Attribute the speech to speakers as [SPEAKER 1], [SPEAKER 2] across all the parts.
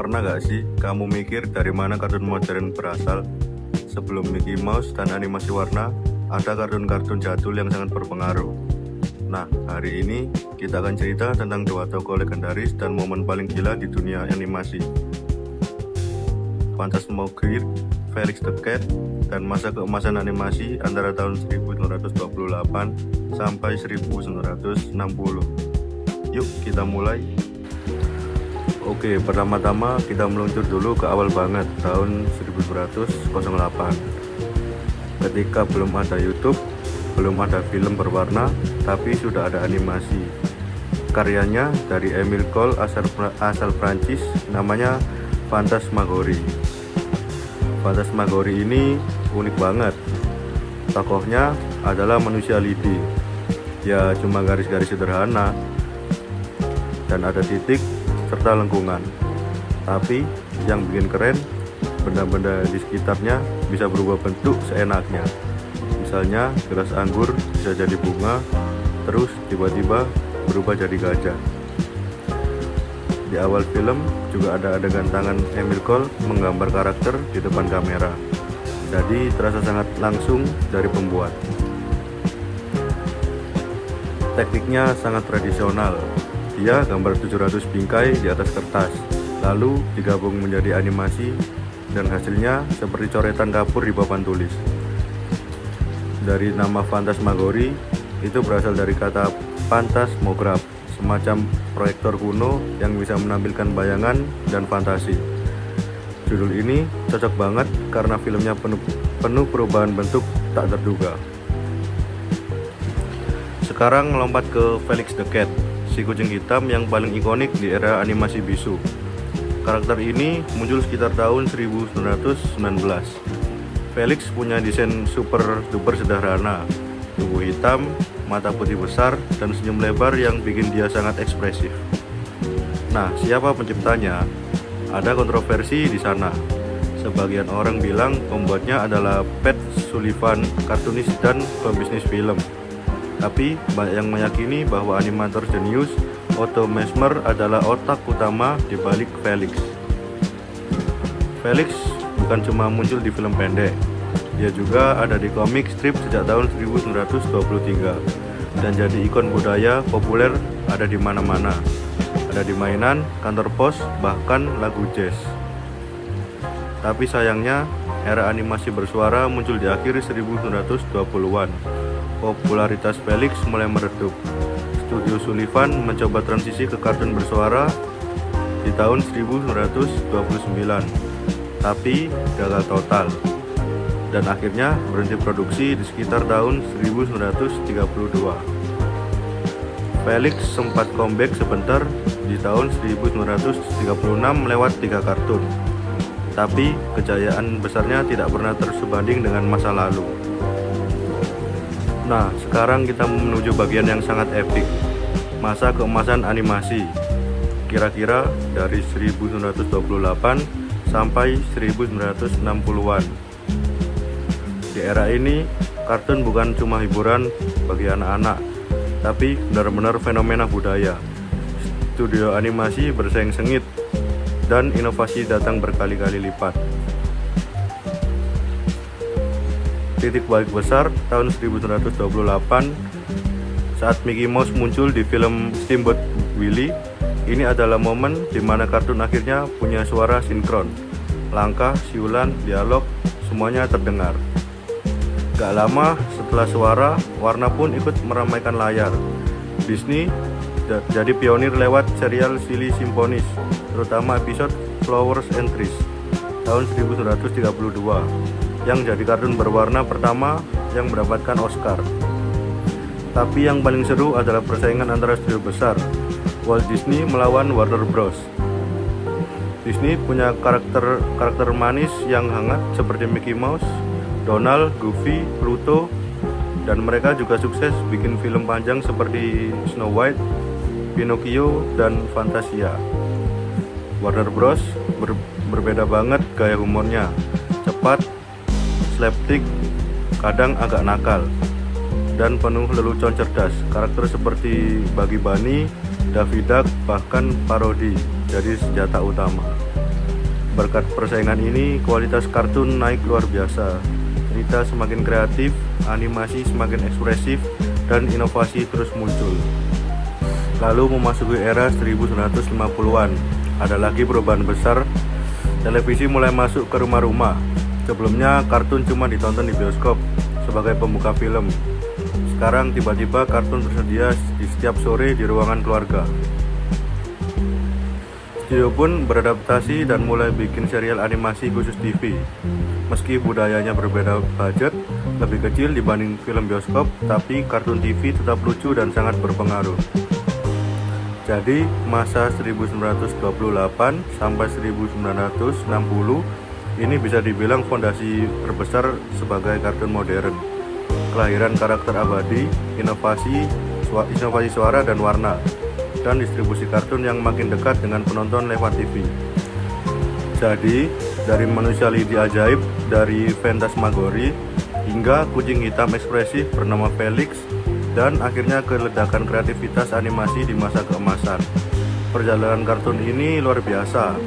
[SPEAKER 1] Pernah gak sih kamu mikir dari mana kartun modern berasal? Sebelum Mickey Mouse dan animasi warna, ada kartun-kartun jadul yang sangat berpengaruh. Nah, hari ini kita akan cerita tentang dua tokoh legendaris dan momen paling gila di dunia animasi. Phantasmagoria, Felix the Cat, dan masa keemasan animasi antara tahun 1928 sampai 1960. Yuk kita mulai. Oke, pertama-tama kita meluncur dulu ke awal banget, tahun 1908. Ketika belum ada YouTube, belum ada film berwarna, tapi sudah ada animasi. Karyanya dari Emile Cole asal Prancis, namanya Phantasmagoria. Phantasmagoria ini unik banget. Tokohnya adalah manusia lidi. Ya cuma garis-garis sederhana dan ada titik serta lengkungan. Tapi yang bikin keren, benda-benda di sekitarnya bisa berubah bentuk seenaknya. Misalnya gelas anggur bisa jadi bunga, terus tiba-tiba berubah jadi gajah. Di awal film juga ada adegan tangan Emile Cole menggambar karakter di depan kamera. Jadi terasa sangat langsung dari pembuat. Tekniknya sangat tradisional. Dia gambar 700 bingkai di atas kertas, lalu digabung menjadi animasi, dan hasilnya seperti coretan kapur di papan tulis. Dari nama Phantasmagoria, itu berasal dari kata phantasmograph, semacam proyektor kuno yang bisa menampilkan bayangan dan fantasi. Judul ini cocok banget karena filmnya penuh perubahan bentuk tak terduga. Sekarang lompat ke Felix the Cat, si kucing hitam yang paling ikonik di era animasi bisu. Karakter ini muncul sekitar tahun 1919. Felix punya desain super duper sederhana, tubuh hitam, mata putih besar, dan senyum lebar yang bikin dia sangat ekspresif. Nah, siapa penciptanya? Ada kontroversi di sana. Sebagian orang bilang pembuatnya adalah Pat Sullivan, kartunis dan pembisnis film. Tapi banyak yang meyakini bahwa animator jenius Otto Mesmer adalah otak utama di balik Felix. Felix bukan cuma muncul di film pendek, dia juga ada di komik strip sejak tahun 1923 dan jadi ikon budaya populer, ada di mana-mana. Ada di mainan, kantor pos, bahkan lagu jazz. Tapi sayangnya, era animasi bersuara muncul di akhir 1920-an. Popularitas Felix mulai meredup. Studio Sullivan mencoba transisi ke kartun bersuara di tahun 1929, tapi gagal total. Dan akhirnya berhenti produksi di sekitar tahun 1932. Felix sempat comeback sebentar di tahun 1936 lewat 3 kartun. Tapi kejayaan besarnya tidak pernah tersebanding dengan masa lalu. Nah, sekarang kita menuju bagian yang sangat epik, masa keemasan animasi. Kira-kira dari 1928 sampai 1960-an. Di era ini, kartun bukan cuma hiburan bagi anak-anak, tapi benar-benar fenomena budaya. Studio animasi bersaing sengit, dan inovasi datang berkali-kali lipat. Titik balik besar tahun 1928 saat Mickey Mouse muncul di film Steamboat Willie. Ini adalah momen di mana kartun akhirnya punya suara sinkron. Langkah, siulan, dialog, semuanya terdengar. Gak lama setelah suara, warna pun ikut meramaikan layar. Disney jadi pionir lewat serial Silly Symphonies, terutama episode Flowers and Trees tahun 1932, yang jadi kartun berwarna pertama yang mendapatkan Oscar. Tapi yang paling seru adalah persaingan antara studio besar, Walt Disney melawan Warner Bros. Disney punya karakter manis yang hangat seperti Mickey Mouse, Donald, Goofy, Pluto, dan mereka juga sukses bikin film panjang seperti Snow White, Pinocchio, dan Fantasia. Warner Bros. Berbeda banget gaya humornya, cepat, slapstick, kadang agak nakal, dan penuh lelucon cerdas. Karakter seperti Bugs Bunny, Daffy Duck, bahkan parodi jadi senjata utama. Berkat persaingan ini, kualitas kartun naik luar biasa. Cerita semakin kreatif, animasi semakin ekspresif, dan inovasi terus muncul. Lalu memasuki era 1950-an, ada lagi perubahan besar. Televisi mulai masuk ke rumah-rumah. Sebelumnya kartun cuma ditonton di bioskop sebagai pembuka film. Sekarang tiba-tiba kartun tersedia di setiap sore di ruangan keluarga. Studio pun beradaptasi dan mulai bikin serial animasi khusus TV. Meski budayanya berbeda budget, lebih kecil dibanding film bioskop, tapi kartun TV tetap lucu dan sangat berpengaruh. Jadi, masa 1928 sampai 1960 ini bisa dibilang fondasi terbesar sebagai kartun modern. Kelahiran karakter abadi, inovasi suara dan warna, dan distribusi kartun yang makin dekat dengan penonton lewat TV. Jadi, dari manusia lidi ajaib, dari Phantasmagorie, hingga kucing hitam ekspresif bernama Felix, dan akhirnya ke ledakan kreativitas animasi di masa keemasan. Perjalanan kartun ini luar biasa.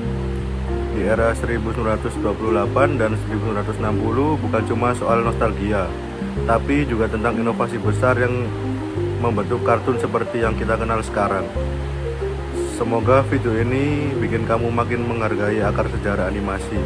[SPEAKER 1] Di era 1928 dan 1960 bukan cuma soal nostalgia, tapi juga tentang inovasi besar yang membentuk kartun seperti yang kita kenal sekarang. Semoga video ini bikin kamu makin menghargai akar sejarah animasi.